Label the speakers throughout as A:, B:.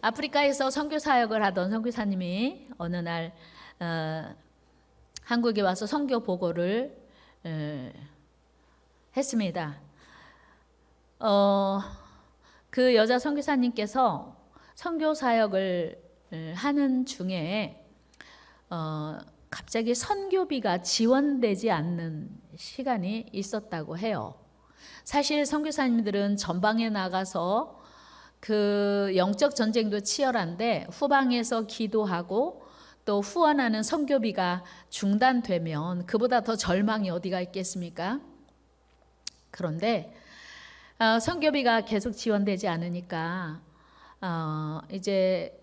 A: 아프리카에서 선교 사역을 하던 선교사님이 어느 날 한국에 와서 선교 보고를 했습니다. 그 여자 선교사님께서 선교 사역을 하는 중에 갑자기 선교비가 지원되지 않는 시간이 있었다고 해요. 사실 선교사님들은 전방에 나가서 그 영적 전쟁도 치열한데 후방에서 기도하고 또 후원하는 선교비가 중단되면 그보다 더 절망이 어디가 있겠습니까? 그런데 선교비가 계속 지원되지 않으니까 이제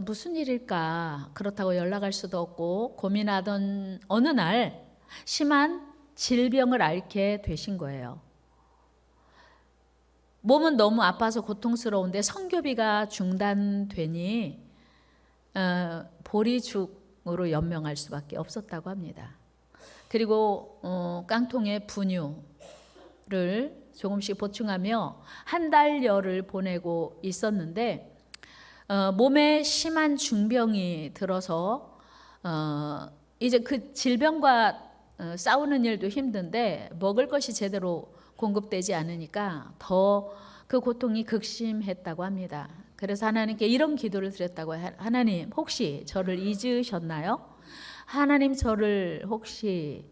A: 무슨 일일까, 그렇다고 연락할 수도 없고 고민하던 어느 날 심한 질병을 앓게 되신 거예요. 몸은 너무 아파서 고통스러운데 선교비가 중단되니 보리죽으로 연명할 수밖에 없었다고 합니다. 그리고 깡통에 분유를 조금씩 보충하며 한 달여를 보내고 있었는데 몸에 심한 중병이 들어서 이제 그 질병과 싸우는 일도 힘든데 먹을 것이 제대로 공급되지 않으니까 더 그 고통이 극심했다고 합니다. 그래서 하나님께 이런 기도를 드렸다고 해요. 하나님, 혹시 저를 잊으셨나요? 하나님, 저를 혹시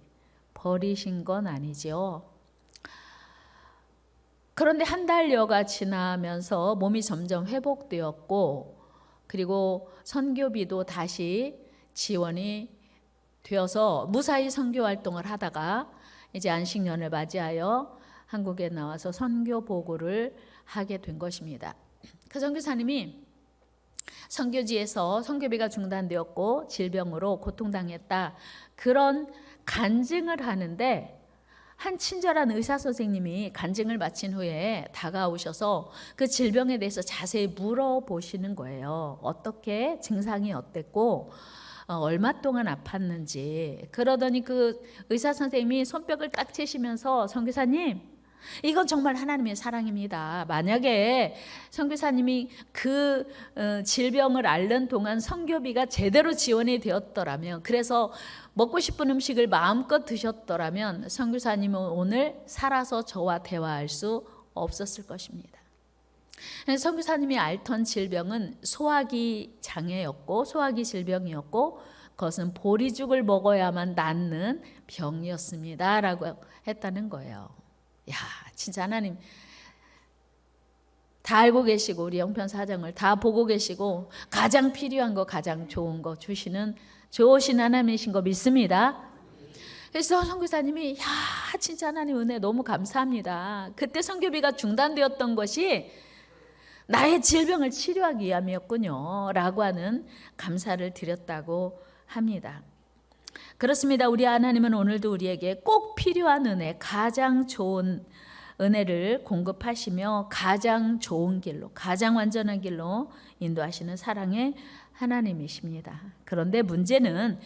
A: 버리신 건 아니죠? 그런데 한 달여가 지나면서 몸이 점점 회복되었고, 그리고 선교비도 다시 지원이 되어서 무사히 선교 활동을 하다가 이제 안식년을 맞이하여 한국에 나와서 선교 보고를 하게 된 것입니다. 그 선교사님이 선교지에서 선교비가 중단되었고 질병으로 고통당했다, 그런 간증을 하는데 한 친절한 의사 선생님이 간증을 마친 후에 다가오셔서 그 질병에 대해서 자세히 물어보시는 거예요. 어떻게, 증상이 어땠고 얼마 동안 아팠는지. 그러더니 그 의사 선생님이 손뼉을 딱 치시면서, 선교사님, 이건 정말 하나님의 사랑입니다. 만약에 선교사님이 그 질병을 앓는 동안 선교비가 제대로 지원이 되었더라면, 그래서 먹고 싶은 음식을 마음껏 드셨더라면 선교사님은 오늘 살아서 저와 대화할 수 없었을 것입니다. 선교사님이 앓던 질병은 소화기 장애였고 소화기 질병이었고 그것은 보리죽을 먹어야만 낫는 병이었습니다 라고 했다는 거예요. 야, 진짜 하나님 다 알고 계시고 우리 영편 사정을 다 보고 계시고 가장 필요한 거, 가장 좋은 거 주시는 좋으신 하나님이신 거 믿습니다. 그래서 선교사님이, 야, 진짜 하나님 은혜 너무 감사합니다. 그때 선교비가 중단되었던 것이 나의 질병을 치료하기 위함이었군요 라고 하는 감사를 드렸다고 합니다. 그렇습니다. 우리 하나님은 오늘도 우리에게 꼭 필요한 은혜, 가장 좋은 은혜를 공급하시며 가장 좋은 길로, 가장 완전한 길로 인도하시는 사랑의 하나님이십니다. 그런데 문제는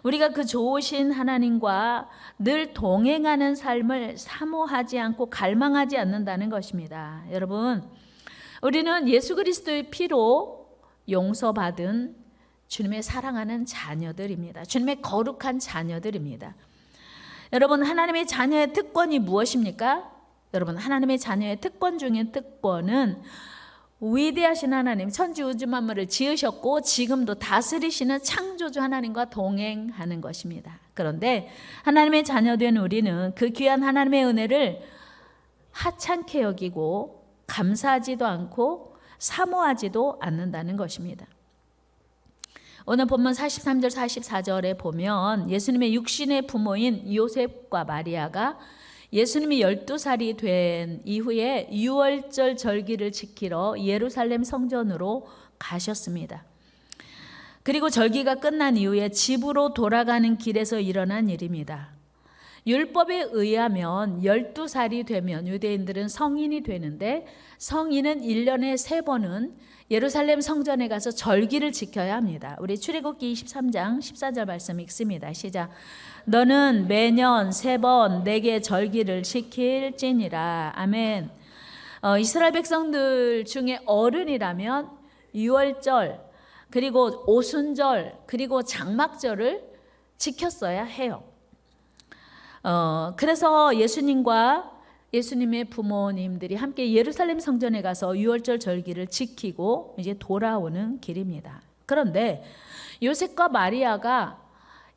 A: 우리가 그 좋으신 하나님과 늘 동행하는 삶을 사모하지 않고 갈망하지 않는다는 것입니다. 여러분, 우리는 예수 그리스도의 피로 용서받은 주님의 사랑하는 자녀들입니다. 주님의 거룩한 자녀들입니다. 여러분, 하나님의 자녀의 특권이 무엇입니까? 여러분, 하나님의 자녀의 특권 중에 특권은 위대하신 하나님, 천지 우주 만물을 지으셨고 지금도 다스리시는 창조주 하나님과 동행하는 것입니다. 그런데 하나님의 자녀된 우리는 그 귀한 하나님의 은혜를 하찮게 여기고 감사하지도 않고 사모하지도 않는다는 것입니다. 오늘 본문 43절 44절에 보면 예수님의 육신의 부모인 요셉과 마리아가 예수님이 12살이 된 이후에 유월절 절기를 지키러 예루살렘 성전으로 가셨습니다. 그리고 절기가 끝난 이후에 집으로 돌아가는 길에서 일어난 일입니다. 율법에 의하면 12살이 되면 유대인들은 성인이 되는데 성인은 1년에 3번은 예루살렘 성전에 가서 절기를 지켜야 합니다. 우리 출애굽기 23장 14절 말씀 읽습니다. 시작. 너는 매년 3번 내게 절기를 지킬지니라. 아멘. 이스라엘 백성들 중에 어른이라면 유월절, 그리고 오순절, 그리고 장막절을 지켰어야 해요. 그래서 예수님의 부모님들이 함께 예루살렘 성전에 가서 유월절 절기를 지키고 이제 돌아오는 길입니다. 그런데 요셉과 마리아가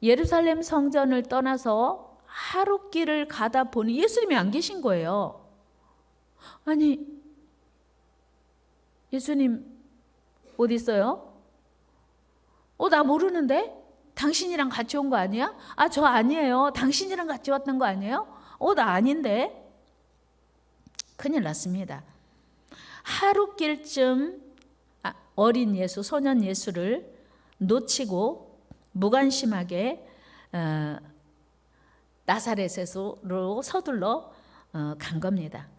A: 예루살렘 성전을 떠나서 하룻길을 가다 보니 예수님이 안 계신 거예요. 아니, 예수님 어디 있어요? 나 모르는데? 당신이랑 같이 온 거 아니야? 저 아니에요. 당신이랑 같이 왔던 거 아니에요? 나 아닌데? 큰일 났습니다. 하룻길쯤 어린 예수, 소년 예수를 놓치고 무관심하게 나사렛으로 서둘러 간 겁니다.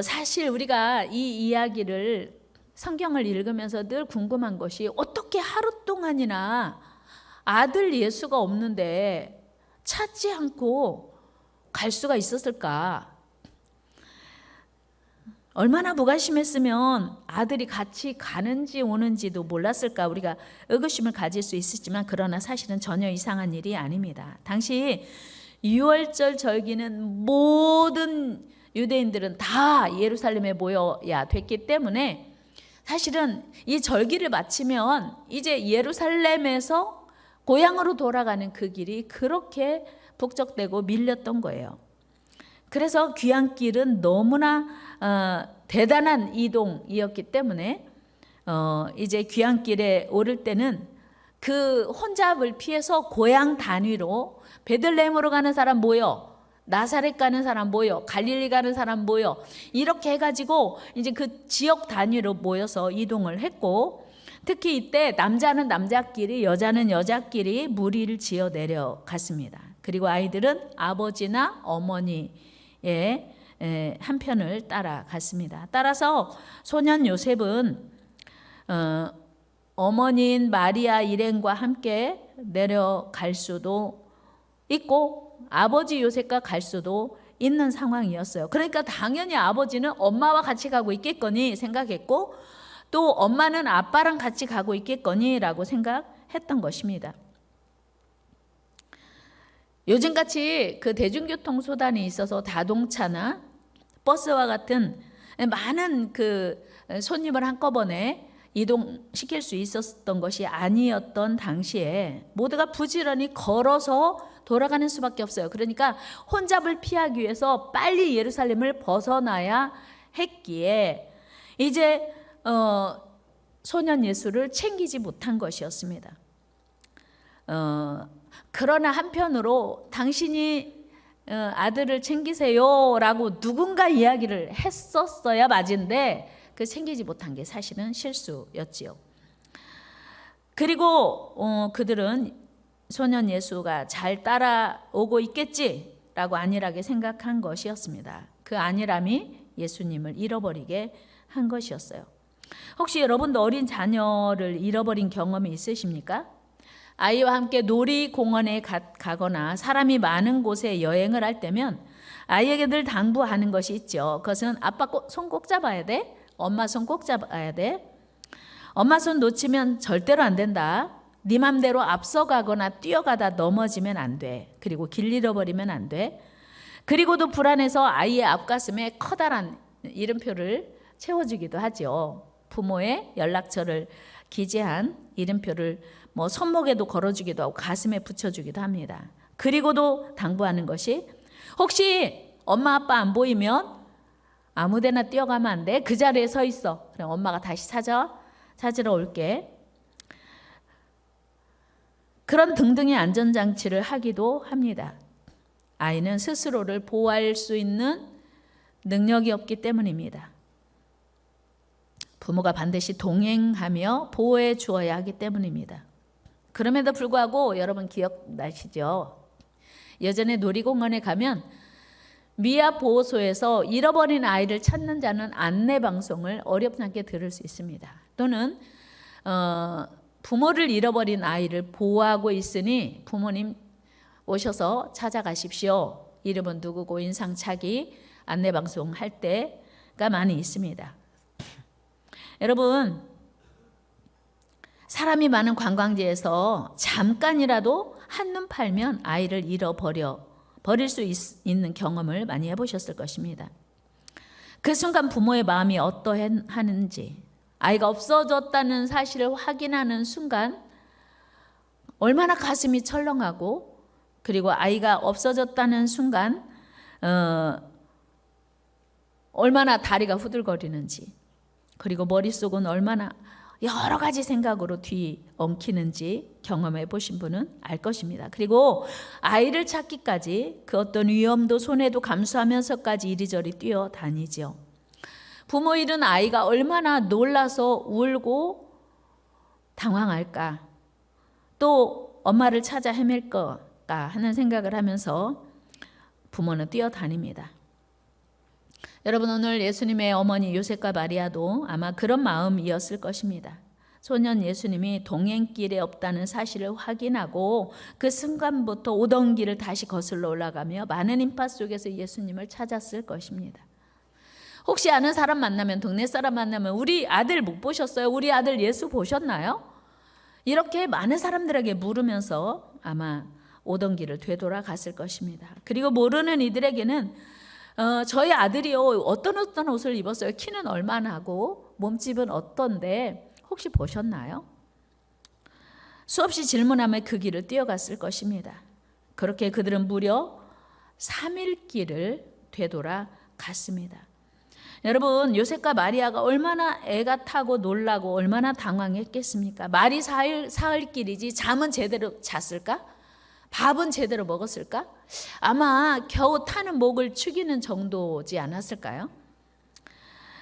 A: 사실 우리가 이 이야기를 성경을 읽으면서 늘 궁금한 것이 어떻게 하루 동안이나 아들 예수가 없는데 찾지 않고 갈 수가 있었을까? 얼마나 무관심했으면 아들이 같이 가는지 오는지도 몰랐을까? 우리가 의구심을 가질 수 있었지만 그러나 사실은 전혀 이상한 일이 아닙니다. 당시 유월절 절기는 모든 유대인들은 다 예루살렘에 모여야 됐기 때문에 사실은 이 절기를 마치면 이제 예루살렘에서 고향으로 돌아가는 그 길이 그렇게 북적대고 밀렸던 거예요. 그래서 귀향길은 너무나 대단한 이동이었기 때문에 이제 귀향길에 오를 때는 그 혼잡을 피해서 고향 단위로 베들레헴으로 가는 사람 모여, 나사렛 가는 사람 모여, 갈릴리 가는 사람 모여, 이렇게 해가지고 이제 그 지역 단위로 모여서 이동을 했고, 특히 이때 남자는 남자끼리, 여자는 여자끼리 무리를 지어 내려갔습니다. 그리고 아이들은 아버지나 어머니의 한편을 따라갔습니다. 따라서 소년 요셉은 어머니인 마리아 일행과 함께 내려갈 수도 있고 아버지 요셉과 갈 수도 있는 상황이었어요. 그러니까 당연히 아버지는 엄마와 같이 가고 있겠거니 생각했고, 또 엄마는 아빠랑 같이 가고 있겠거니라고 생각했던 것입니다. 요즘같이 그 대중교통 수단이 있어서 자동차나 버스와 같은 많은 그 손님을 한꺼번에 이동시킬 수 있었던 것이 아니었던 당시에 모두가 부지런히 걸어서 돌아가는 수밖에 없어요. 그러니까 혼잡을 피하기 위해서 빨리 예루살렘을 벗어나야 했기에 이제 소년 예수를 챙기지 못한 것이었습니다. 그러나 한편으로 당신이 아들을 챙기세요라고 누군가 이야기를 했었어야 맞은데 그 챙기지 못한 게 사실은 실수였지요. 그리고 그들은 소년 예수가 잘 따라오고 있겠지라고 안일하게 생각한 것이었습니다. 그 안일함이 예수님을 잃어버리게 한 것이었어요. 혹시 여러분도 어린 자녀를 잃어버린 경험이 있으십니까? 아이와 함께 놀이공원에 가거나 사람이 많은 곳에 여행을 할 때면 아이에게 늘 당부하는 것이 있죠. 그것은 아빠 손 꼭 잡아야 돼. 엄마 손 꼭 잡아야 돼. 엄마 손 놓치면 절대로 안 된다. 네 맘대로 앞서가거나 뛰어가다 넘어지면 안 돼. 그리고 길 잃어버리면 안 돼. 그리고도 불안해서 아이의 앞가슴에 커다란 이름표를 채워주기도 하죠. 부모의 연락처를 기재한 이름표를 손목에도 걸어주기도 하고 가슴에 붙여주기도 합니다. 그리고도 당부하는 것이 혹시 엄마 아빠 안 보이면 아무데나 뛰어가면 안 돼. 그 자리에 서 있어. 그럼 엄마가 다시 찾으러 올게. 그런 등등의 안전장치를 하기도 합니다. 아이는 스스로를 보호할 수 있는 능력이 없기 때문입니다. 부모가 반드시 동행하며 보호해 주어야 하기 때문입니다. 그럼에도 불구하고 여러분 기억나시죠? 예전에 놀이공원에 가면 미아 보호소에서 잃어버린 아이를 찾는 자는 안내 방송을 어렵지 않게 들을 수 있습니다. 또는 부모를 잃어버린 아이를 보호하고 있으니 부모님 오셔서 찾아가십시오. 이름은 누구고 인상착의 안내 방송 할 때 많이 있습니다. 여러분, 사람이 많은 관광지에서 잠깐이라도 한눈 팔면 아이를 버릴 수 있는 경험을 많이 해보셨을 것입니다. 그 순간 부모의 마음이 어떠하는지, 아이가 없어졌다는 사실을 확인하는 순간 얼마나 가슴이 철렁하고, 그리고 아이가 없어졌다는 순간 얼마나 다리가 후들거리는지, 그리고 머릿속은 얼마나 여러 가지 생각으로 뒤엉키는지 경험해 보신 분은 알 것입니다. 그리고 아이를 찾기까지 그 어떤 위험도 손해도 감수하면서까지 이리저리 뛰어다니죠. 부모 잃은 아이가 얼마나 놀라서 울고 당황할까, 또 엄마를 찾아 헤맬까 하는 생각을 하면서 부모는 뛰어다닙니다. 여러분, 오늘 예수님의 어머니 요셉과 마리아도 아마 그런 마음이었을 것입니다. 소년 예수님이 동행길에 없다는 사실을 확인하고 그 순간부터 오던 길을 다시 거슬러 올라가며 많은 인파 속에서 예수님을 찾았을 것입니다. 혹시 아는 사람 만나면, 동네 사람 만나면 우리 아들 못 보셨어요? 우리 아들 예수 보셨나요? 이렇게 많은 사람들에게 물으면서 아마 오던 길을 되돌아갔을 것입니다. 그리고 모르는 이들에게는 저희 아들이요, 어떤 옷을 입었어요? 키는 얼마나 하고 몸집은 어떤데 혹시 보셨나요? 수없이 질문하며 그 길을 뛰어갔을 것입니다. 그렇게 그들은 무려 3일 길을 되돌아갔습니다. 여러분, 요셉과 마리아가 얼마나 애가 타고 놀라고 얼마나 당황했겠습니까? 말이 사흘 길이지 잠은 제대로 잤을까? 밥은 제대로 먹었을까? 아마 겨우 타는 목을 축이는 정도지 않았을까요?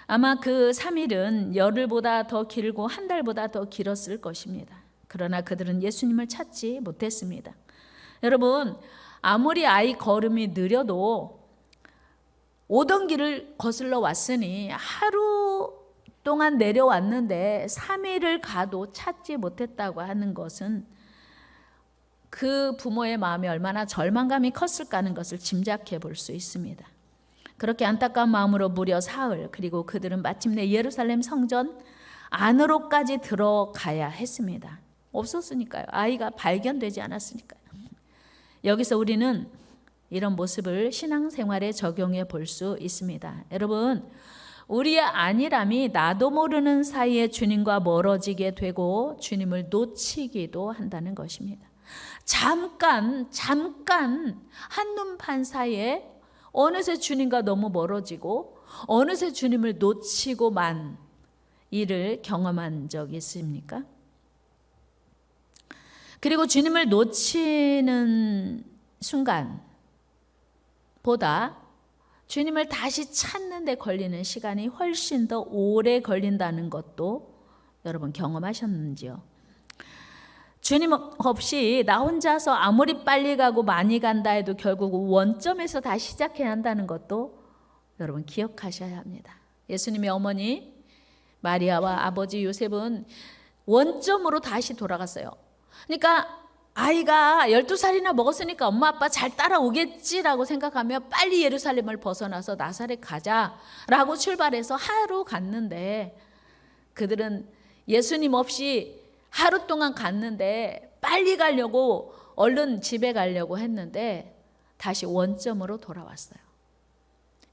A: 아마 그 3일은 열흘보다 더 길고 한 달보다 더 길었을 것입니다. 그러나 그들은 예수님을 찾지 못했습니다. 여러분, 아무리 아이 걸음이 느려도 오던 길을 거슬러 왔으니 하루 동안 내려왔는데 3일을 가도 찾지 못했다고 하는 것은 그 부모의 마음이 얼마나 절망감이 컸을까 하는 것을 짐작해 볼 수 있습니다. 그렇게 안타까운 마음으로 무려 사흘, 그리고 그들은 마침내 예루살렘 성전 안으로까지 들어가야 했습니다. 없었으니까요. 아이가 발견되지 않았으니까요. 여기서 우리는 이런 모습을 신앙생활에 적용해 볼 수 있습니다. 여러분, 우리의 안일함이 나도 모르는 사이에 주님과 멀어지게 되고 주님을 놓치기도 한다는 것입니다. 잠깐 한눈 판 사이에 어느새 주님과 너무 멀어지고 어느새 주님을 놓치고 만 일을 경험한 적 있습니까? 그리고 주님을 놓치는 순간보다 주님을 다시 찾는 데 걸리는 시간이 훨씬 더 오래 걸린다는 것도 여러분 경험하셨는지요? 주님 없이 나 혼자서 아무리 빨리 가고 많이 간다 해도 결국 원점에서 다시 시작해야 한다는 것도 여러분 기억하셔야 합니다. 예수님의 어머니 마리아와 아버지 요셉은 원점으로 다시 돌아갔어요. 그러니까 아이가 12살이나 먹었으니까 엄마 아빠 잘 따라오겠지라고 생각하며 빨리 예루살렘을 벗어나서 나사렛 가자라고 출발해서 하루 갔는데, 그들은 예수님 없이 하루 동안 갔는데 빨리 가려고 얼른 집에 가려고 했는데 다시 원점으로 돌아왔어요.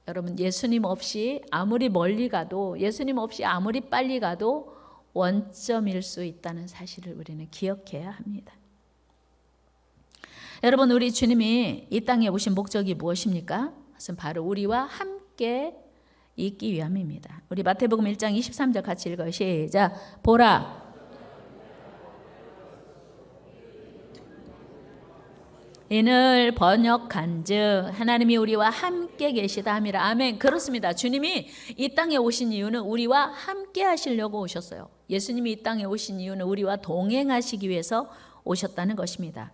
A: 여러분, 예수님 없이 아무리 멀리 가도, 예수님 없이 아무리 빨리 가도 원점일 수 있다는 사실을 우리는 기억해야 합니다. 여러분, 우리 주님이 이 땅에 오신 목적이 무엇입니까? 그것은 바로 우리와 함께 있기 위함입니다. 우리 마태복음 1장 23절 같이 읽어요. 시작. 보라, 이는 번역한즉 하나님이 우리와 함께 계시다 함이라. 아멘. 그렇습니다. 주님이 이 땅에 오신 이유는 우리와 함께 하시려고 오셨어요. 예수님이 이 땅에 오신 이유는 우리와 동행하시기 위해서 오셨다는 것입니다.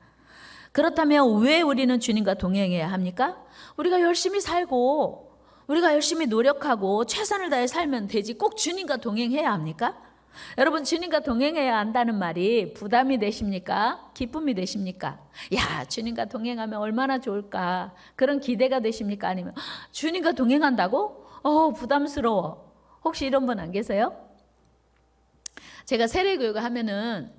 A: 그렇다면 왜 우리는 주님과 동행해야 합니까? 우리가 열심히 살고 우리가 열심히 노력하고 최선을 다해 살면 되지 꼭 주님과 동행해야 합니까? 여러분, 주님과 동행해야 한다는 말이 부담이 되십니까? 기쁨이 되십니까? 야, 주님과 동행하면 얼마나 좋을까? 그런 기대가 되십니까? 아니면 주님과 동행한다고? 부담스러워. 혹시 이런 분 안 계세요? 제가 세례교육을 하면은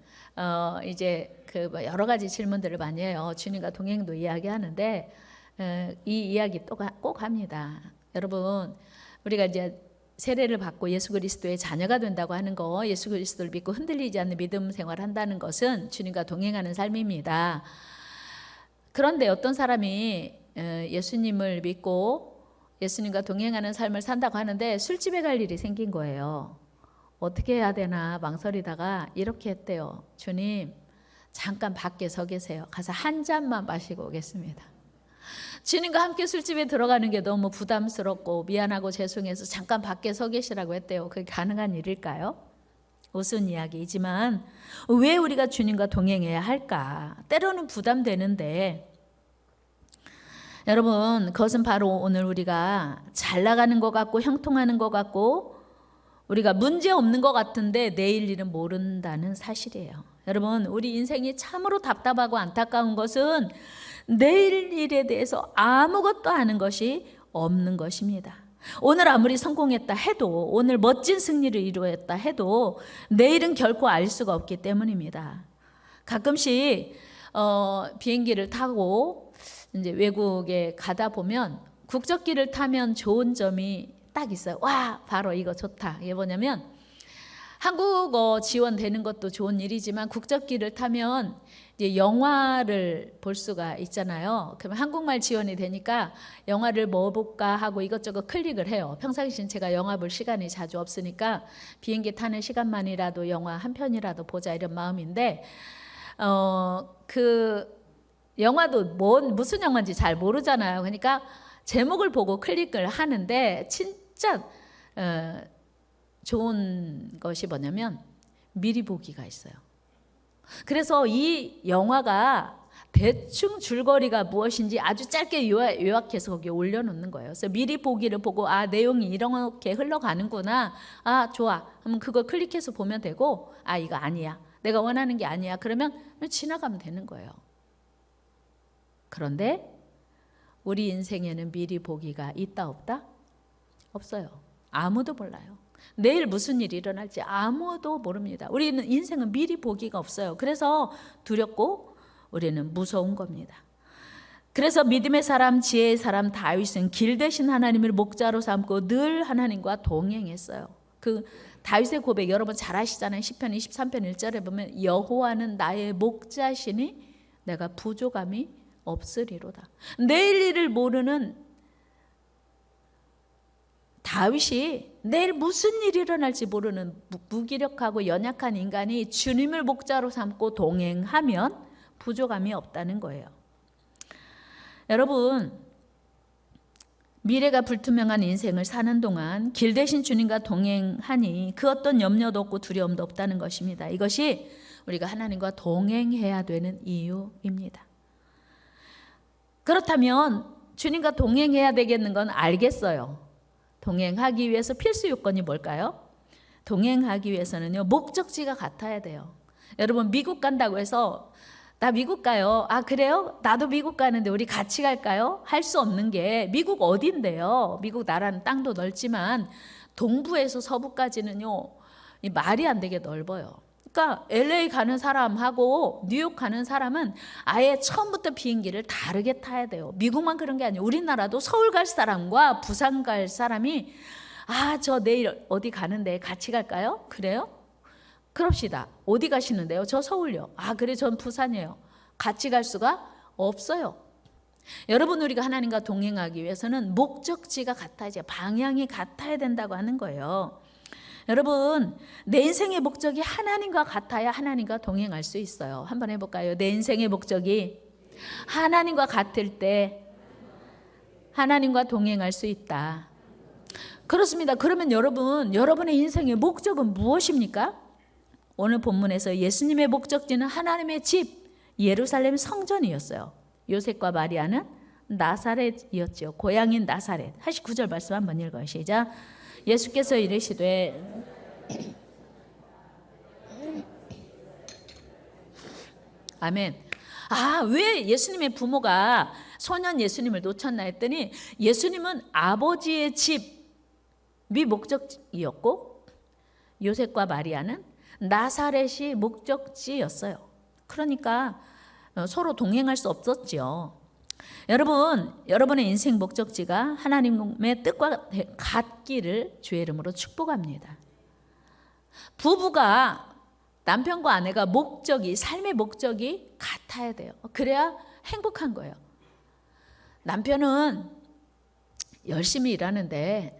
A: 이제 뭐 여러 가지 질문들을 많이 해요. 주님과 동행도 이야기하는데 이 이야기 꼭 합니다. 여러분, 우리가 이제 세례를 받고 예수 그리스도의 자녀가 된다고 하는 거, 예수 그리스도를 믿고 흔들리지 않는 믿음 생활을 한다는 것은 주님과 동행하는 삶입니다. 그런데 어떤 사람이 예수님을 믿고 예수님과 동행하는 삶을 산다고 하는데 술집에 갈 일이 생긴 거예요. 어떻게 해야 되나 망설이다가 이렇게 했대요. 주님, 잠깐 밖에 서 계세요. 가서 한 잔만 마시고 오겠습니다. 주님과 함께 술집에 들어가는 게 너무 부담스럽고 미안하고 죄송해서 잠깐 밖에 서 계시라고 했대요. 그게 가능한 일일까요? 우스운 이야기이지만 왜 우리가 주님과 동행해야 할까? 때로는 부담되는데 여러분, 그것은 바로 오늘 우리가 잘 나가는 것 같고 형통하는 것 같고 우리가 문제 없는 것 같은데 내일 일은 모른다는 사실이에요. 여러분, 우리 인생이 참으로 답답하고 안타까운 것은 내일 일에 대해서 아무것도 아는 것이 없는 것입니다. 오늘 아무리 성공했다 해도, 오늘 멋진 승리를 이루었다 해도 내일은 결코 알 수가 없기 때문입니다. 가끔씩 비행기를 타고 이제 외국에 가다 보면 국적기를 타면 좋은 점이 딱 있어요. 와, 바로 이거 좋다. 이게 뭐냐면 한국어 지원되는 것도 좋은 일이지만 국적기를 타면 이제 영화를 볼 수가 있잖아요. 그러면 한국말 지원이 되니까 영화를 뭐 볼까 하고 이것저것 클릭을 해요. 평상시엔 제가 영화 볼 시간이 자주 없으니까 비행기 타는 시간만이라도 영화 한 편이라도 보자 이런 마음인데 그 영화도 무슨 영화인지 잘 모르잖아요. 그러니까 제목을 보고 클릭을 하는데 진짜 좋은 것이 뭐냐면 미리 보기가 있어요. 그래서 이 영화가 대충 줄거리가 무엇인지 아주 짧게 요약해서 거기에 올려놓는 거예요. 그래서 미리 보기를 보고 내용이 이렇게 흘러가는구나. 좋아. 그럼 그걸 클릭해서 보면 되고 이거 아니야. 내가 원하는 게 아니야. 그러면 지나가면 되는 거예요. 그런데 우리 인생에는 미리 보기가 있다 없다? 없어요. 아무도 몰라요. 내일 무슨 일이 일어날지 아무도 모릅니다. 우리는 인생은 미리 보기가 없어요. 그래서 두렵고 우리는 무서운 겁니다. 그래서 믿음의 사람, 지혜의 사람 다윗은 길 대신 하나님을 목자로 삼고 늘 하나님과 동행했어요. 그 다윗의 고백 여러분 잘 아시잖아요. 시편 23편 1절에 보면 여호와는 나의 목자시니 내가 부족함이 없으리로다. 내일 일을 모르는 다윗이 내일 무슨 일이 일어날지 모르는 무기력하고 연약한 인간이 주님을 목자로 삼고 동행하면 부족함이 없다는 거예요. 여러분, 미래가 불투명한 인생을 사는 동안 길 대신 주님과 동행하니 그 어떤 염려도 없고 두려움도 없다는 것입니다. 이것이 우리가 하나님과 동행해야 되는 이유입니다. 그렇다면 주님과 동행해야 되겠는 건 알겠어요. 동행하기 위해서 필수 요건이 뭘까요? 동행하기 위해서는요, 목적지가 같아야 돼요. 여러분, 미국 간다고 해서 나 미국 가요. 그래요? 나도 미국 가는데 우리 같이 갈까요? 할 수 없는 게 미국 어딘데요? 미국 나라는 땅도 넓지만 동부에서 서부까지는요, 말이 안 되게 넓어요. 그러니까 LA 가는 사람하고 뉴욕 가는 사람은 아예 처음부터 비행기를 다르게 타야 돼요. 미국만 그런 게 아니에요. 우리나라도 서울 갈 사람과 부산 갈 사람이 저 내일 어디 가는데 같이 갈까요? 그래요? 그럽시다. 어디 가시는데요? 저 서울요. 그래 전 부산이에요. 같이 갈 수가 없어요. 여러분, 우리가 하나님과 동행하기 위해서는 목적지가 같아야지, 방향이 같아야 된다고 하는 거예요. 여러분, 내 인생의 목적이 하나님과 같아야 하나님과 동행할 수 있어요. 한번 해볼까요? 내 인생의 목적이 하나님과 같을 때 하나님과 동행할 수 있다. 그렇습니다. 그러면 여러분, 여러분의 인생의 목적은 무엇입니까? 오늘 본문에서 예수님의 목적지는 하나님의 집, 예루살렘 성전이었어요. 요셉과 마리아는 나사렛이었죠. 고향인 나사렛. 89절 말씀 한번 읽어요. 시작. 예수께서 이르시되 아멘. 왜 예수님의 부모가 소년 예수님을 놓쳤나 했더니 예수님은 아버지의 집, 미목적이었고 요셉과 마리아는 나사렛이 목적지였어요. 그러니까 서로 동행할 수 없었죠. 여러분, 여러분의 인생 목적지가 하나님의 뜻과 같기를 주의 이름으로 축복합니다. 부부가 남편과 아내가 삶의 목적이 같아야 돼요. 그래야 행복한 거예요. 남편은 열심히 일하는데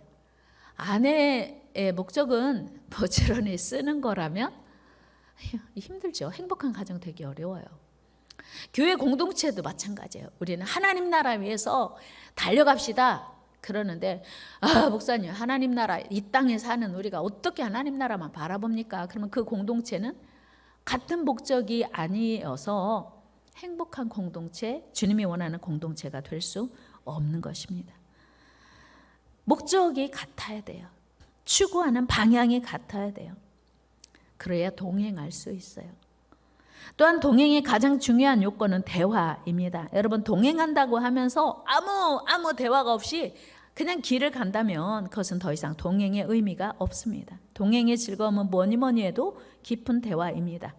A: 아내의 목적은 부지런히 쓰는 거라면 힘들죠. 행복한 가정 되기 어려워요. 교회 공동체도 마찬가지예요. 우리는 하나님 나라 위해서 달려갑시다 그러는데 목사님, 하나님 나라 이 땅에 사는 우리가 어떻게 하나님 나라만 바라봅니까? 그러면 그 공동체는 같은 목적이 아니어서 행복한 공동체, 주님이 원하는 공동체가 될 수 없는 것입니다. 목적이 같아야 돼요. 추구하는 방향이 같아야 돼요. 그래야 동행할 수 있어요. 또한 동행의 가장 중요한 요건은 대화입니다. 여러분, 동행한다고 하면서 아무 대화가 없이 그냥 길을 간다면 그것은 더 이상 동행의 의미가 없습니다. 동행의 즐거움은 뭐니 해도 깊은 대화입니다.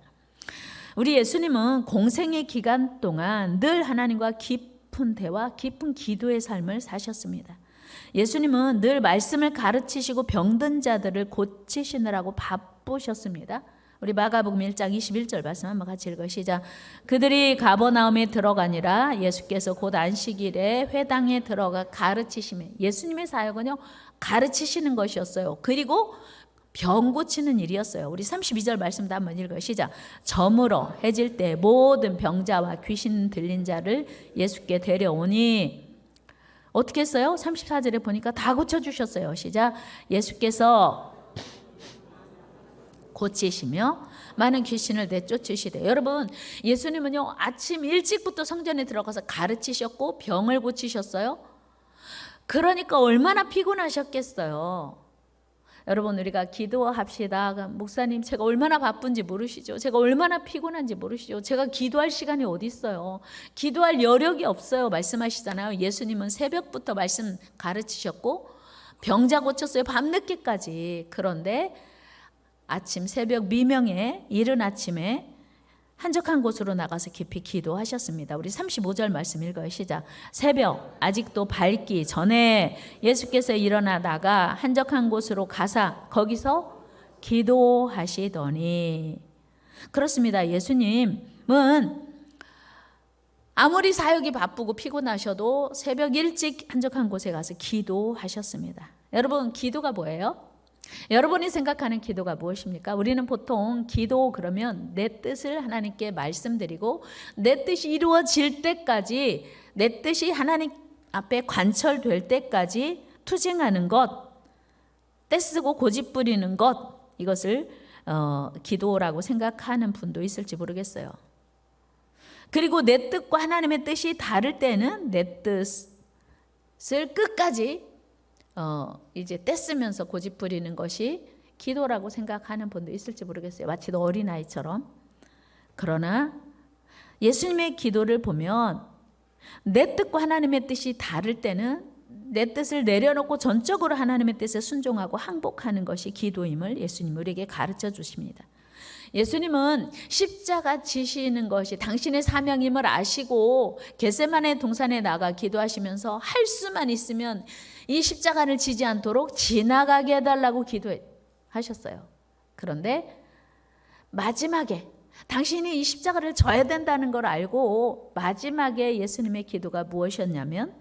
A: 우리 예수님은 공생의 기간 동안 늘 하나님과 깊은 대화, 깊은 기도의 삶을 사셨습니다. 예수님은 늘 말씀을 가르치시고 병든 자들을 고치시느라고 바쁘셨습니다. 우리 마가복음 1장 21절 말씀 한번 같이 읽어요. 시작. 그들이 가버나움에 들어가니라. 예수께서 곧 안식일에 회당에 들어가 가르치시매. 예수님의 사역은요, 가르치시는 것이었어요. 그리고 병 고치는 일이었어요. 우리 32절 말씀도 한번 읽어요. 시작. 저물어 해질 때 모든 병자와 귀신 들린 자를 예수께 데려오니 어떻게 했어요? 34절에 보니까 다 고쳐주셨어요. 시작. 예수께서 고치시며 많은 귀신을 내쫓으시되. 여러분, 예수님은요, 아침 일찍부터 성전에 들어가서 가르치셨고 병을 고치셨어요. 그러니까 얼마나 피곤하셨겠어요. 여러분, 우리가 기도합시다. 목사님, 제가 얼마나 바쁜지 모르시죠? 제가 얼마나 피곤한지 모르시죠? 제가 기도할 시간이 어디 있어요? 기도할 여력이 없어요. 말씀하시잖아요. 예수님은 새벽부터 말씀 가르치셨고 병자 고쳤어요. 밤늦게까지. 그런데 아침 새벽 미명에 이른 아침에 한적한 곳으로 나가서 깊이 기도하셨습니다. 우리 35절 말씀 읽어요. 시작. 새벽 아직도 밝기 전에 예수께서 일어나다가 한적한 곳으로 가사 거기서 기도하시더니. 그렇습니다. 예수님은 아무리 사역이 바쁘고 피곤하셔도 새벽 일찍 한적한 곳에 가서 기도하셨습니다. 여러분, 기도가 뭐예요? 여러분이 생각하는 기도가 무엇입니까? 우리는 보통 기도 그러면 내 뜻을 하나님께 말씀드리고 내 뜻이 이루어질 때까지, 내 뜻이 하나님 앞에 관철될 때까지 투쟁하는 것, 떼쓰고 고집 부리는 것, 이것을 기도라고 생각하는 분도 있을지 모르겠어요. 그리고 내 뜻과 하나님의 뜻이 다를 때는 내 뜻을 끝까지 이제 떼쓰면서 고집 부리는 것이 기도라고 생각하는 분도 있을지 모르겠어요. 마치 어린아이처럼. 그러나 예수님의 기도를 보면 내 뜻과 하나님의 뜻이 다를 때는 내 뜻을 내려놓고 전적으로 하나님의 뜻에 순종하고 항복하는 것이 기도임을 예수님 우리에게 가르쳐 주십니다. 예수님은 십자가 지시는 것이 당신의 사명임을 아시고 겟세마네 동산에 나가 기도하시면서 할 수만 있으면 이 십자가를 지지 않도록 지나가게 해달라고 기도하셨어요. 그런데 마지막에 당신이 이 십자가를 져야 된다는 걸 알고 마지막에 예수님의 기도가 무엇이었냐면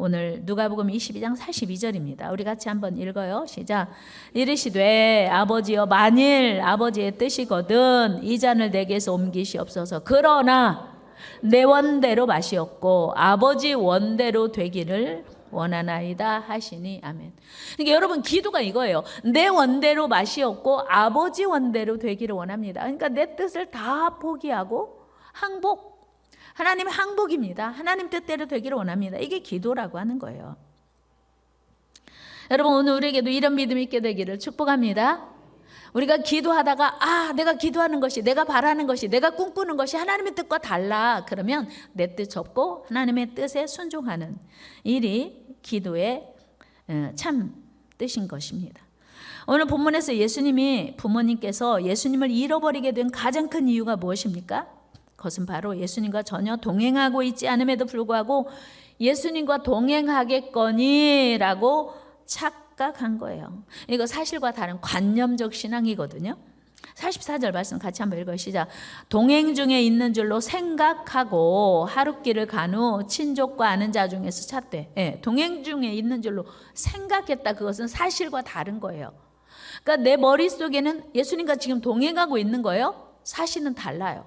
A: 오늘 누가복음 22장 42절입니다. 우리 같이 한번 읽어요. 시작. 이르시되 아버지여 만일 아버지의 뜻이거든 이 잔을 내게서 옮기시옵소서. 그러나 내 원대로 마시옵고 아버지 원대로 되기를 원하나이다 하시니 아멘. 그러니까 여러분, 기도가 이거예요. 내 원대로 마시옵고 아버지 원대로 되기를 원합니다. 그러니까 내 뜻을 다 포기하고 항복, 하나님의 항복입니다. 하나님 뜻대로 되기를 원합니다. 이게 기도라고 하는 거예요. 여러분, 오늘 우리에게도 이런 믿음이 있게 되기를 축복합니다. 우리가 기도하다가 내가 기도하는 것이, 내가 바라는 것이, 내가 꿈꾸는 것이 하나님의 뜻과 달라. 그러면 내 뜻 접고 하나님의 뜻에 순종하는 일이 기도의 참 뜻인 것입니다. 오늘 본문에서 부모님께서 예수님을 잃어버리게 된 가장 큰 이유가 무엇입니까? 그것은 바로 예수님과 전혀 동행하고 있지 않음에도 불구하고 예수님과 동행하겠거니라고 착각한 거예요. 이거 사실과 다른 관념적 신앙이거든요. 44절 말씀 같이 한번 읽어요. 시작. 동행 중에 있는 줄로 생각하고 하룻길을 간 후 친족과 아는 자 중에서 찾되. 동행 중에 있는 줄로 생각했다. 그것은 사실과 다른 거예요. 그러니까 내 머릿속에는 예수님과 지금 동행하고 있는 거예요. 사실은 달라요.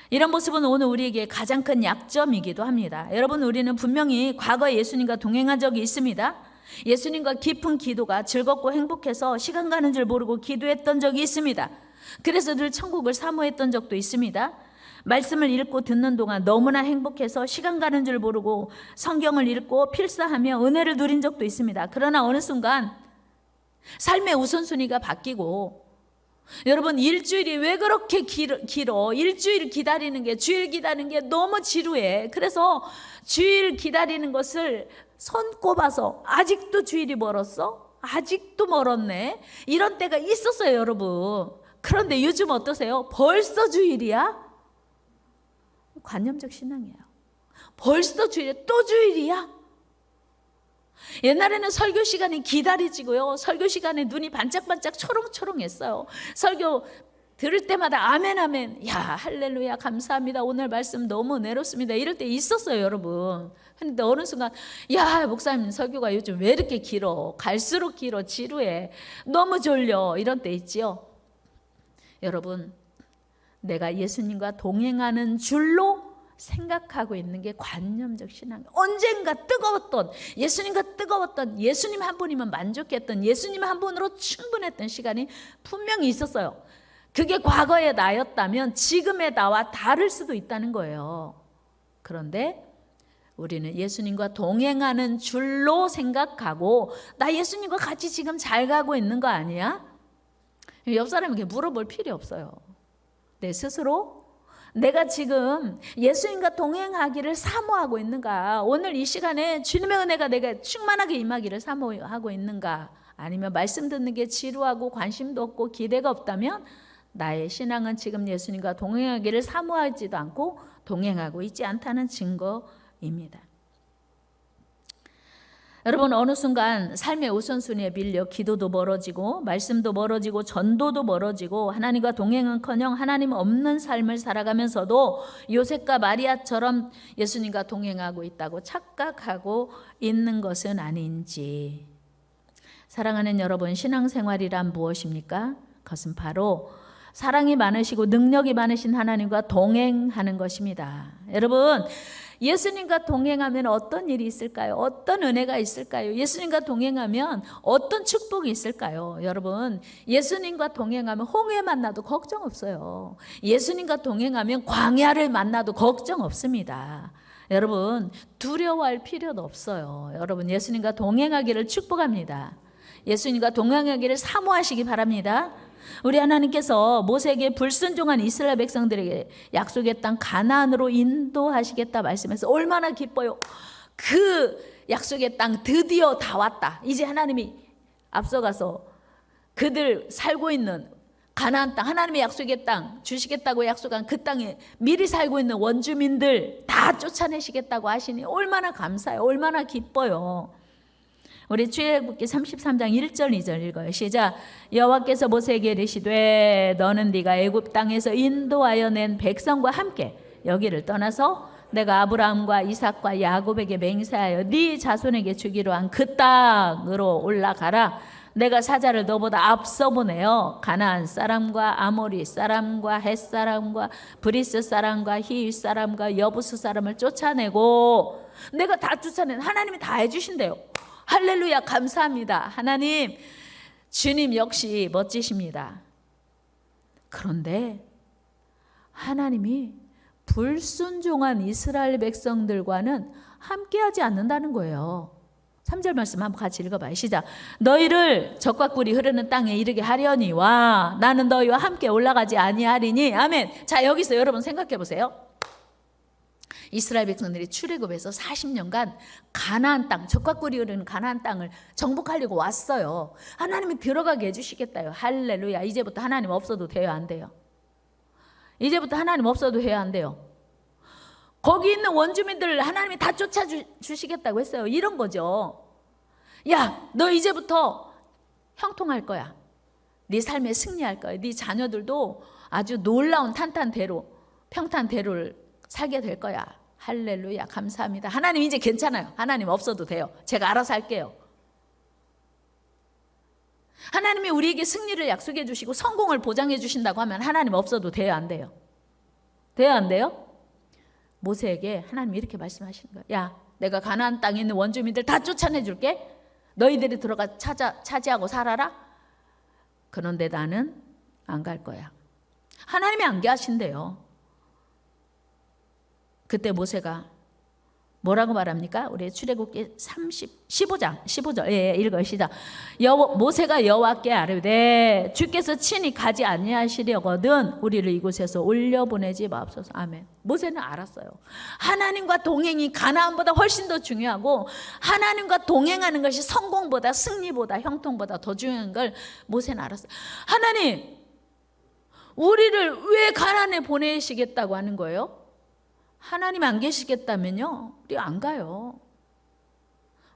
A: 이런 모습은 오늘 우리에게 가장 큰 약점이기도 합니다. 여러분, 우리는 분명히 과거에 예수님과 동행한 적이 있습니다. 예수님과 깊은 기도가 즐겁고 행복해서 시간 가는 줄 모르고 기도했던 적이 있습니다. 그래서 늘 천국을 사모했던 적도 있습니다. 말씀을 읽고 듣는 동안 너무나 행복해서 시간 가는 줄 모르고 성경을 읽고 필사하며 은혜를 누린 적도 있습니다. 그러나 어느 순간 삶의 우선순위가 바뀌고, 여러분, 일주일이 왜 그렇게 길어? 일주일 기다리는 게, 주일 기다리는 게 너무 지루해. 그래서 주일 기다리는 것을 손꼽아서 아직도 주일이 멀었어? 아직도 멀었네? 이런 때가 있었어요, 여러분. 그런데 요즘 어떠세요? 벌써 주일이야? 관념적 신앙이에요. 벌써 주일이야? 또 주일이야? 옛날에는 설교 시간이 기다려지고요. 설교 시간에 눈이 반짝반짝 초롱초롱했어요. 설교 들을 때마다 아멘 아멘, 야 할렐루야 감사합니다, 오늘 말씀 너무 은혜롭습니다, 이럴 때 있었어요, 여러분. 근데 어느 순간 야 목사님 설교가 요즘 왜 이렇게 길어, 갈수록 길어, 지루해, 너무 졸려, 이런 때 있지요. 여러분, 내가 예수님과 동행하는 줄로 생각하고 있는 게 관념적 신앙. 언젠가 뜨거웠던, 예수님과 뜨거웠던, 예수님 한 분이면 만족했던, 예수님 한 분으로 충분했던 시간이 분명히 있었어요. 그게 과거의 나였다면 지금의 나와 다를 수도 있다는 거예요. 그런데 우리는 예수님과 동행하는 줄로 생각하고, 나 예수님과 같이 지금 잘 가고 있는 거 아니야? 옆 사람에게 물어볼 필요 없어요. 내 스스로 내가 지금 예수님과 동행하기를 사모하고 있는가? 오늘 이 시간에 주님의 은혜가 내가 충만하게 임하기를 사모하고 있는가? 아니면 말씀 듣는 게 지루하고 관심도 없고 기대가 없다면 나의 신앙은 지금 예수님과 동행하기를 사모하지도 않고 동행하고 있지 않다는 증거입니다. 여러분, 어느 순간 삶의 우선순위에 밀려 기도도 멀어지고 말씀도 멀어지고 전도도 멀어지고 하나님과 동행은커녕 하나님 없는 삶을 살아가면서도 요셉과 마리아처럼 예수님과 동행하고 있다고 착각하고 있는 것은 아닌지. 사랑하는 여러분, 신앙생활이란 무엇입니까? 그것은 바로 사랑이 많으시고 능력이 많으신 하나님과 동행하는 것입니다. 여러분, 예수님과 동행하면 어떤 일이 있을까요? 어떤 은혜가 있을까요? 예수님과 동행하면 어떤 축복이 있을까요? 여러분, 예수님과 동행하면 홍해 만나도 걱정 없어요. 예수님과 동행하면 광야를 만나도 걱정 없습니다. 여러분, 두려워할 필요도 없어요. 여러분, 예수님과 동행하기를 축복합니다. 예수님과 동행하기를 사모하시기 바랍니다. 우리 하나님께서 모세에게 불순종한 이스라엘 백성들에게 약속의 땅 가나안으로 인도하시겠다 말씀해서 얼마나 기뻐요. 그 약속의 땅 드디어 다 왔다. 이제 하나님이 앞서가서 그들 살고 있는 가나안 땅, 하나님의 약속의 땅 주시겠다고 약속한 그 땅에 미리 살고 있는 원주민들 다 쫓아내시겠다고 하시니 얼마나 감사해요. 얼마나 기뻐요. 우리 출애굽기 33장 1절 2절 읽어요. 시작. 여호와께서 모세에게 이르시되 너는 네가 애굽 땅에서 인도하여 낸 백성과 함께 여기를 떠나서 내가 아브라함과 이삭과 야곱에게 맹세하여 네 자손에게 주기로 한 그 땅으로 올라가라. 내가 사자를 너보다 앞서 보내어 가나안 사람과 아모리 사람과 헷 사람과 브리스 사람과 히윗 사람과 여부스 사람을 쫓아내고, 내가 다 쫓아낸, 하나님이 다 해주신대요. 할렐루야, 감사합니다. 하나님, 주님 역시 멋지십니다. 그런데 하나님이 불순종한 이스라엘 백성들과는 함께하지 않는다는 거예요. 3절 말씀 한번 같이 읽어봐요. 시작. 너희를 적과 꿀이 흐르는 땅에 이르게 하려니와 나는 너희와 함께 올라가지 아니하리니. 아멘. 자, 여기서 여러분 생각해 보세요. 이스라엘 백성들이 출애굽해서 40년간 가나안 땅, 젖과 꿀이 흐르는 가나안 땅을 정복하려고 왔어요. 하나님이 들어가게 해주시겠다요. 할렐루야. 이제부터 하나님 없어도 돼요, 안 돼요? 이제부터 하나님 없어도 해야 안 돼요? 거기 있는 원주민들을 하나님이 다 쫓아주시겠다고 했어요. 이런 거죠. 야, 너 이제부터 형통할 거야. 네 삶에 승리할 거야. 네 자녀들도 아주 놀라운 탄탄대로, 평탄대로를 살게 될 거야. 할렐루야. 감사합니다. 하나님 이제 괜찮아요. 하나님 없어도 돼요. 제가 알아서 할게요. 하나님이 우리에게 승리를 약속해 주시고 성공을 보장해 주신다고 하면 하나님 없어도 돼요, 안 돼요? 돼요, 안 돼요? 모세에게 하나님이 이렇게 말씀하시는 거예요. 야, 내가 가나안 땅에 있는 원주민들 다 쫓아내 줄게. 너희들이 들어가 차지하고 살아라. 그런데 나는 안 갈 거야. 하나님이 안 계신대요. 그때 모세가 뭐라고 말합니까? 우리 출애굽기 15절 읽어요. 시작. 모세가 여호와께 아뢰되 주께서 친히 가지 아니하시려거든 우리를 이곳에서 올려보내지 마옵소서. 아멘. 모세는 알았어요. 하나님과 동행이 가나안보다 훨씬 더 중요하고 하나님과 동행하는 것이 성공보다 승리보다 형통보다 더 중요한 걸 모세는 알았어요. 하나님, 우리를 왜 가나안에 보내시겠다고 하는 거예요? 하나님 안 계시겠다면요, 우리 안 가요.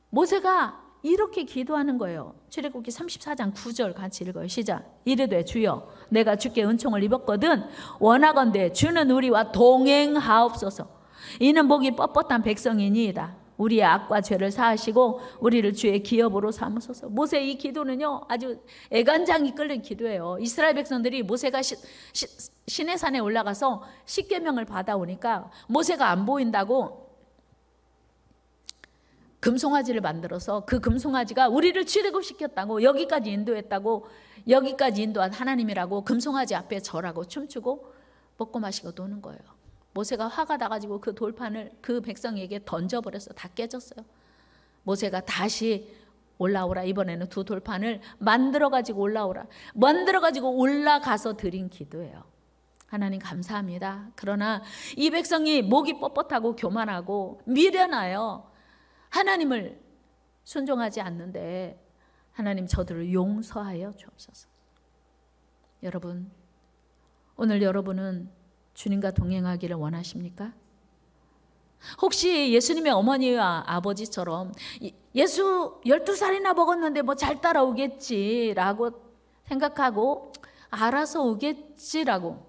A: 모세가 이렇게 기도하는 거예요. 출애굽기 34장 9절 같이 읽어요. 시작. 이르되 주여 내가 주께 은총을 입었거든 원하건대 주는 우리와 동행하옵소서. 이는 목이 뻣뻣한 백성이니이다. 우리의 악과 죄를 사하시고 우리를 주의 기업으로 삼으소서. 모세의 이 기도는요, 아주 애간장이 끓는 기도예요. 이스라엘 백성들이 모세가 시내산에 올라가서 십계명을 받아오니까 모세가 안 보인다고 금송아지를 만들어서 그 금송아지가 우리를 출애굽시켰다고, 여기까지 인도했다고, 여기까지 인도한 하나님이라고 금송아지 앞에 절하고 춤추고 먹고 마시고 노는 거예요. 모세가 화가 나가지고 그 돌판을 그 백성에게 던져버렸어. 다 깨졌어요. 모세가 다시 올라오라. 이번에는 두 돌판을 만들어가지고 올라오라. 만들어가지고 올라가서 드린 기도예요. 하나님 감사합니다. 그러나 이 백성이 목이 뻣뻣하고 교만하고 미련하여 하나님을 순종하지 않는데 하나님 저들을 용서하여 주옵소서. 여러분, 오늘 여러분은 주님과 동행하기를 원하십니까? 혹시 예수님의 어머니와 아버지처럼 예수 12살이나 먹었는데 뭐 잘 따라오겠지라고 생각하고 알아서 오겠지라고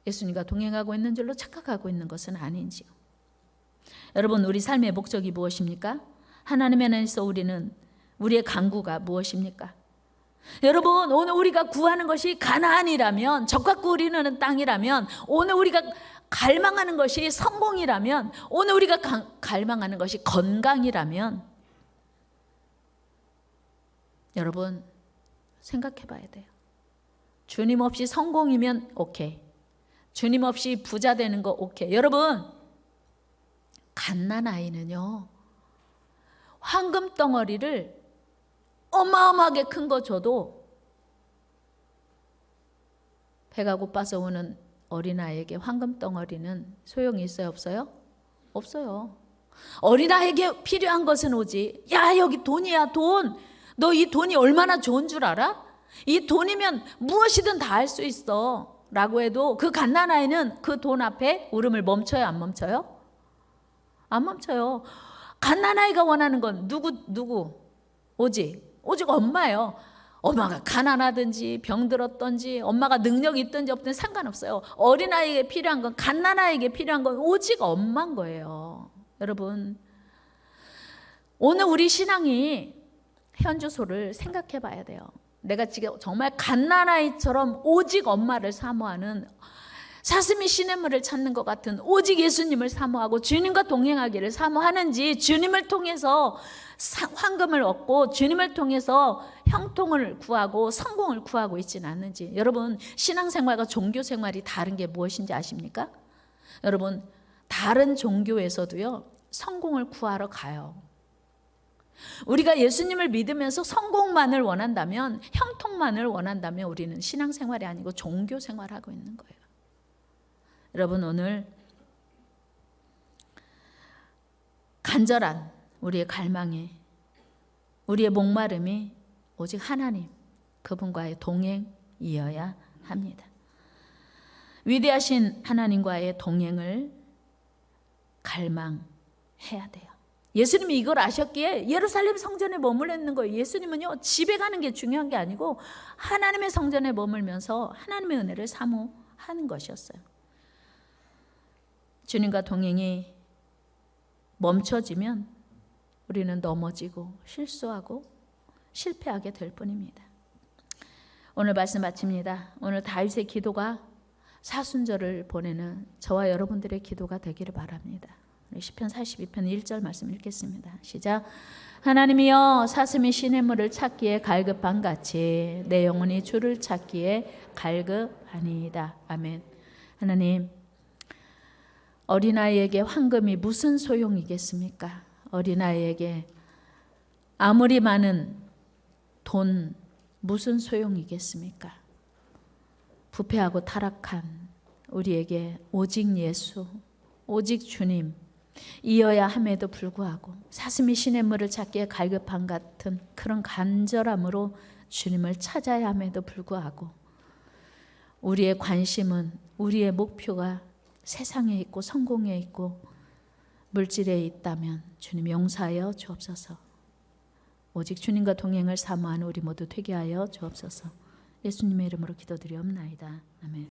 A: 예수님과 동행하고 있는 줄로 착각하고 있는 것은 아닌지요? 여러분, 우리 삶의 목적이 무엇입니까? 하나님 안에서 우리의 간구가 무엇입니까? 여러분, 오늘 우리가 구하는 것이 가나안이라면, 젖과 꿀이 흐르는 땅이라면, 오늘 우리가 갈망하는 것이 성공이라면, 오늘 우리가 갈망하는 것이 건강이라면, 여러분 생각해 봐야 돼요. 주님 없이 성공이면 오케이. 주님 없이 부자 되는 거 오케이. 여러분, 갓난아이는요, 황금 덩어리를 어마어마하게 큰 거 줘도 배가 고파서 오는 어린아이에게 황금 덩어리는 소용이 있어요, 없어요? 없어요. 어린아이에게 필요한 것은 오지. 야, 여기 돈이야, 돈. 너 이 돈이 얼마나 좋은 줄 알아? 이 돈이면 무엇이든 다 할 수 있어 라고 해도 그 갓난아이는 그 돈 앞에 울음을 멈춰요, 안 멈춰요? 안 멈춰요. 갓난아이가 원하는 건 누구? 오직 엄마예요. 엄마가 가난하든지 병들었든지 엄마가 능력이 있든지 없든지 상관없어요. 어린아이에게 필요한 건, 갓난아이에게 필요한 건 오직 엄마인 거예요. 여러분, 오늘 우리 신앙이 현주소를 생각해 봐야 돼요. 내가 지금 정말 갓난아이처럼 오직 엄마를 사모하는, 사슴이 시냇물을 찾는 것 같은 오직 예수님을 사모하고 주님과 동행하기를 사모하는지, 주님을 통해서 황금을 얻고 주님을 통해서 형통을 구하고 성공을 구하고 있지는 않는지. 여러분, 신앙생활과 종교생활이 다른 게 무엇인지 아십니까? 여러분, 다른 종교에서도요, 성공을 구하러 가요. 우리가 예수님을 믿으면서 성공만을 원한다면, 형통만을 원한다면 우리는 신앙생활이 아니고 종교생활을 하고 있는 거예요. 여러분, 오늘 간절한 우리의 갈망이, 우리의 목마름이 오직 하나님 그분과의 동행이어야 합니다. 위대하신 하나님과의 동행을 갈망해야 돼요. 예수님이 이걸 아셨기에 예루살렘 성전에 머물렀는 거예요. 예수님은요, 집에 가는 게 중요한 게 아니고 하나님의 성전에 머물면서 하나님의 은혜를 사모하는 것이었어요. 주님과 동행이 멈춰지면 우리는 넘어지고 실수하고 실패하게 될 뿐입니다. 오늘 말씀 마칩니다. 오늘 다윗의 기도가 사순절을 보내는 저와 여러분들의 기도가 되기를 바랍니다. 시편 42편 1절 말씀 읽겠습니다. 시작. 하나님이여, 사슴이 시냇물을 찾기에 갈급한 같이 내 영혼이 주를 찾기에 갈급하니이다. 아멘. 하나님, 어린아이에게 황금이 무슨 소용이겠습니까? 어린아이에게 아무리 많은 돈 무슨 소용이겠습니까? 부패하고 타락한 우리에게 오직 예수, 오직 주님 이어야 함에도 불구하고 사슴이 시냇물을 찾기에 갈급한 같은 그런 간절함으로 주님을 찾아야 함에도 불구하고 우리의 관심은, 우리의 목표가 세상에 있고 성공에 있고 물질에 있다면 주님 용서하여 주옵소서. 오직 주님과 동행을 사모하는 우리 모두 되게 하여 주옵소서. 예수님의 이름으로 기도드리옵나이다. 아멘.